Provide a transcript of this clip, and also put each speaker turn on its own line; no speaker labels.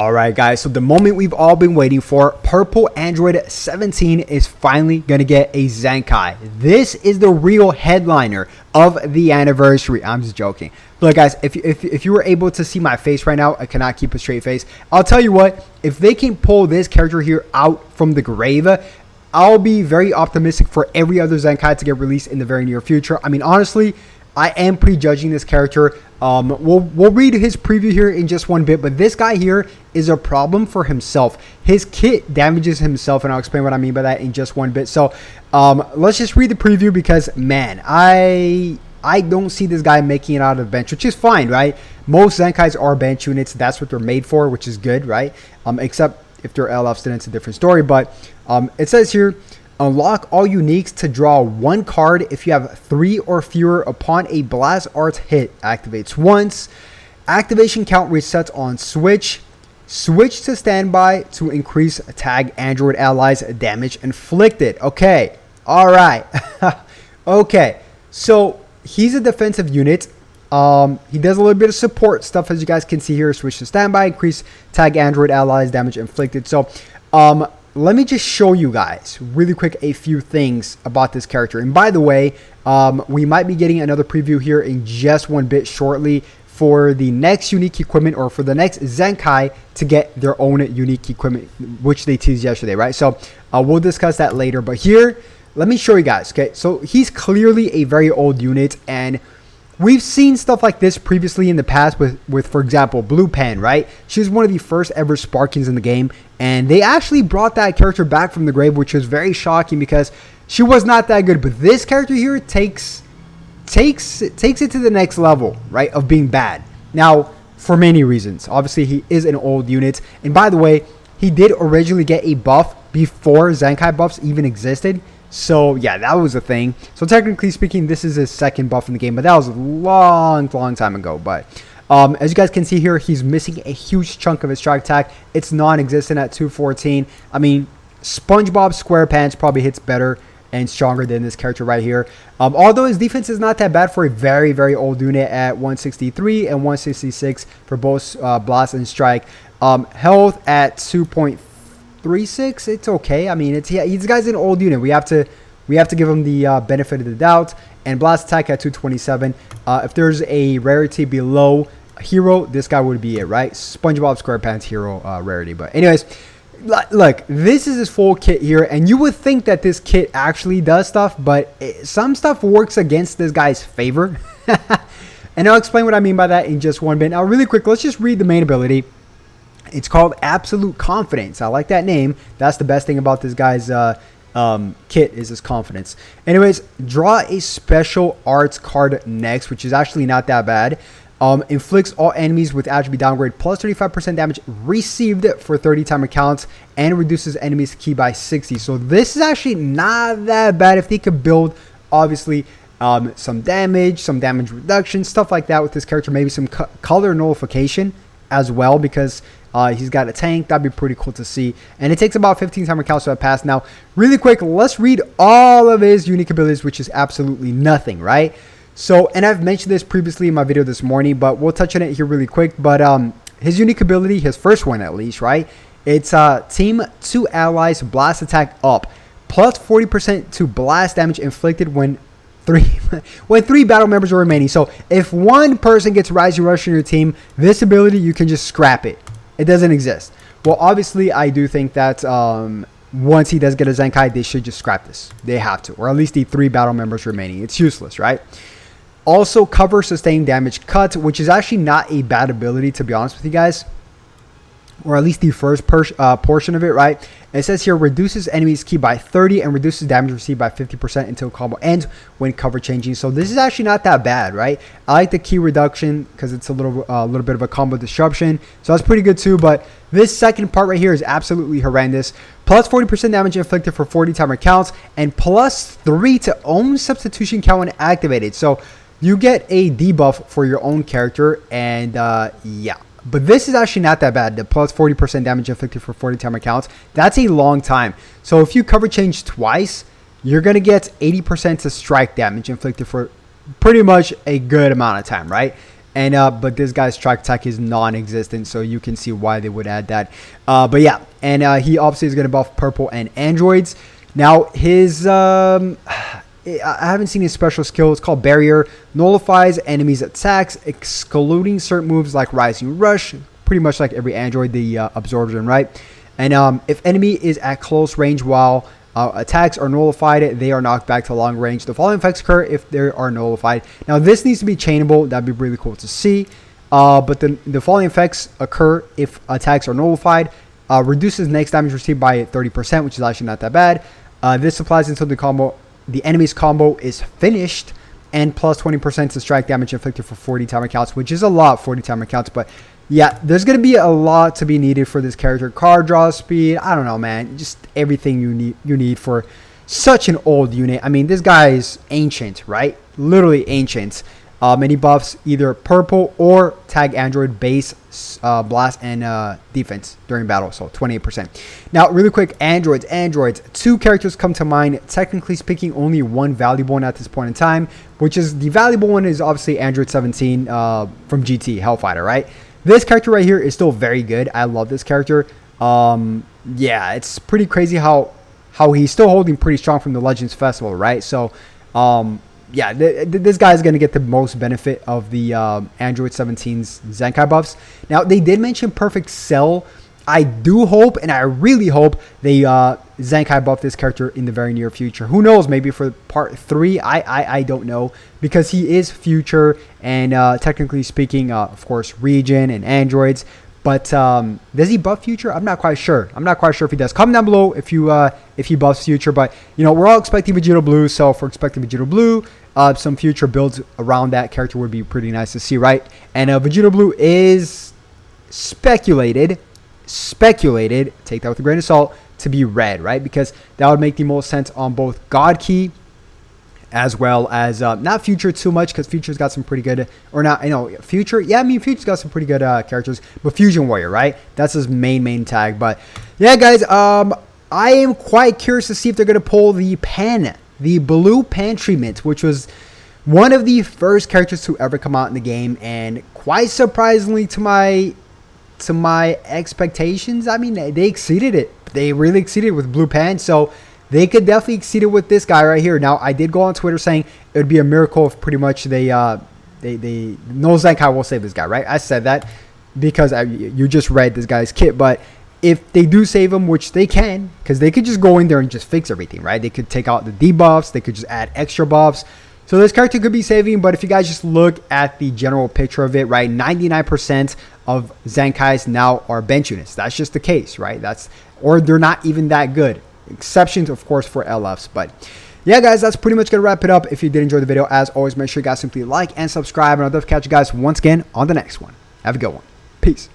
Alright guys, so the moment we've all been waiting for, Purple Android 17 is finally going to get a ZENKAI. This is the real headliner of the anniversary. I'm just joking. Look guys, if you were able to see my face right now, I cannot keep a straight face. I'll tell you what, if they can pull this character here out from the grave, I'll be very optimistic for every other ZENKAI to get released in the very near future. I mean, honestly, I am prejudging this character. We'll read his preview here in just one bit, but this guy here is a problem for himself. His kit damages himself, and I'll explain what I mean by that in just one bit. So let's just read the preview because, man, I don't see this guy making it out of the bench, which is fine, right? Most ZENKAIs are bench units. That's what they're made for, which is good, right? Except if they're LFs, then it's a different story. But it says here, unlock all uniques to draw one card if you have 3 or fewer upon a blast arts hit. Activates once. Activation count resets on switch. Switch to standby to increase tag android allies damage inflicted. Okay. Alright. Okay. So he's a defensive unit. He does a little bit of support stuff, as you guys can see here. Switch to standby, increase tag android allies damage inflicted. So let me just show you guys really quick a few things about this character. And by the way, we might be getting another preview here in just one bit shortly for the next unique equipment, or for the next ZENKAI to get their own unique equipment, which they teased yesterday, right? So we'll discuss that later. But here, let me show you guys. Okay, so he's clearly a very old unit, and we've seen stuff like this previously in the past with for example, Blue Pen, right? She was one of the first ever Sparkings in the game, and they actually brought that character back from the grave, which was very shocking because she was not that good. But this character here takes it to the next level, right, of being bad. Now, for many reasons. Obviously, he is an old unit. And by the way, he did originally get a buff before ZENKAI buffs even existed. So, yeah, that was a thing. So, technically speaking, this is his second buff in the game. But that was a long time ago. But as you guys can see here, he's missing a huge chunk of his strike attack. It's non-existent at 214. I mean, SpongeBob SquarePants probably hits better and stronger than this character right here. Although his defense is not that bad for a very, very old unit at 163 and 166 for both blast and strike. Health at 2.36, it's okay. I mean, this guy's an old unit. We have to give him the benefit of the doubt. And blast attack at 227. If there's a rarity below hero, this guy would be it, right? SpongeBob SquarePants hero rarity. But anyways, look, this is his full kit here, and you would think that this kit actually does stuff, but some stuff works against this guy's favor. And I'll explain what I mean by that in just one bit. Now, really quick, let's just read the main ability. It's called Absolute Confidence. I like that name. That's the best thing about this guy's kit, is his confidence. Anyways, draw a special arts card next, which is actually not that bad. Inflicts all enemies with attribute downgrade plus 35% damage received for 30 timer counts, and reduces enemies key by 60. So this is actually not that bad if they could build, obviously, some damage reduction, stuff like that with this character. Maybe some color nullification as well, because he's got a tank. That'd be pretty cool to see. And it takes about 15 timer counts to pass. Now, really quick, let's read all of his unique abilities, which is absolutely nothing, right? So, and I've mentioned this previously in my video this morning, but we'll touch on it here really quick. But his unique ability, his first one at least, right? It's team 2 allies blast attack up, plus 40% to blast damage inflicted when 3 battle members are remaining. So if one person gets Rising Rush in your team, this ability, you can just scrap it. It doesn't exist. Well, obviously, I do think that once he does get a ZENKAI, they should just scrap this. They have to, or at least the 3 battle members remaining. It's useless, right? Also, cover sustained damage cut, which is actually not a bad ability, to be honest with you guys. Or at least the first portion of it, right? It says here, reduces enemies key by 30 and reduces damage received by 50% until combo ends when cover changing. So this is actually not that bad, right? I like the key reduction because it's a little bit of a combo disruption. So that's pretty good too. But this second part right here is absolutely horrendous. Plus 40% damage inflicted for 40 timer counts, and plus 3 to own substitution count when activated. So you get a debuff for your own character, and yeah. But this is actually not that bad. The plus 40% damage inflicted for 40 timer counts, that's a long time. So if you cover change twice, you're going to get 80% to strike damage inflicted for pretty much a good amount of time, right? And but this guy's strike attack is non-existent, so you can see why they would add that. But yeah, and he obviously is going to buff purple and androids. Now his I haven't seen his special skill. It's called Barrier. Nullifies enemies' attacks, excluding certain moves like Rising Rush. Pretty much like every android, the Absorption, right? And if enemy is at close range while attacks are nullified, they are knocked back to long range. The following effects occur if they are nullified. Now this needs to be chainable. That'd be really cool to see. But the following effects occur if attacks are nullified. Reduces next damage received by 30%, which is actually not that bad. This applies until the enemy's combo is finished, and plus 20% to strike damage inflicted for 40 timer counts, which is a lot, 40 timer counts. But yeah, there's going to be a lot to be needed for this character. Card draw speed, I don't know, man. Just everything you need for such an old unit. I mean, this guy is ancient, right? Literally ancient. And he buffs either purple or tag android base, blast, and defense during battle. So 28%. Now, really quick, androids. Two characters come to mind. Technically speaking, only one valuable one at this point in time, which is the valuable one is obviously Android 17 from GT Hellfighter, right? This character right here is still very good. I love this character. Yeah, it's pretty crazy how he's still holding pretty strong from the Legends Festival, right? So, yeah, this guy is going to get the most benefit of the Android 17's Zenkai buffs. Now, they did mention Perfect Cell. I do hope, and I really hope, they Zenkai buff this character in the very near future. Who knows? Maybe for part 3. I don't know, because he is future, and technically speaking, of course, region and androids. But does he buff future? I'm not quite sure. I'm not quite sure if he does. Comment down below if he buffs future. But you know, we're all expecting Vegeta Blue, so if we're expecting Vegeta Blue, some future builds around that character would be pretty nice to see, right? And Vegeta Blue is speculated, take that with a grain of salt, to be red, right? Because that would make the most sense on both God Key as well as not Future too much, because Future's got some pretty good, or not, you know, Future, yeah, I mean, Future's got some pretty good characters, but Fusion Warrior, right? That's his main tag. But yeah, guys, I am quite curious to see if they're going to pull the blue pan treatment, which was one of the first characters to ever come out in the game, and quite surprisingly to my expectations, I mean, they exceeded it. They really exceeded with blue pan, so they could definitely exceed it with this guy right here. Now, I did go on Twitter saying it would be a miracle if pretty much no Zenkai will save this guy, right? I said that because you just read this guy's kit, but if they do save him, which they can, because they could just go in there and just fix everything, right? They could take out the debuffs, they could just add extra buffs. So this character could be saving, but if you guys just look at the general picture of it, right, 99% of Zenkais now are bench units. That's just the case, right? Or they're not even that good. Exceptions, of course, for LFs. But yeah, guys, that's pretty much going to wrap it up. If you did enjoy the video, as always, make sure you guys simply like and subscribe. And I'll definitely catch you guys once again on the next one. Have a good one. Peace.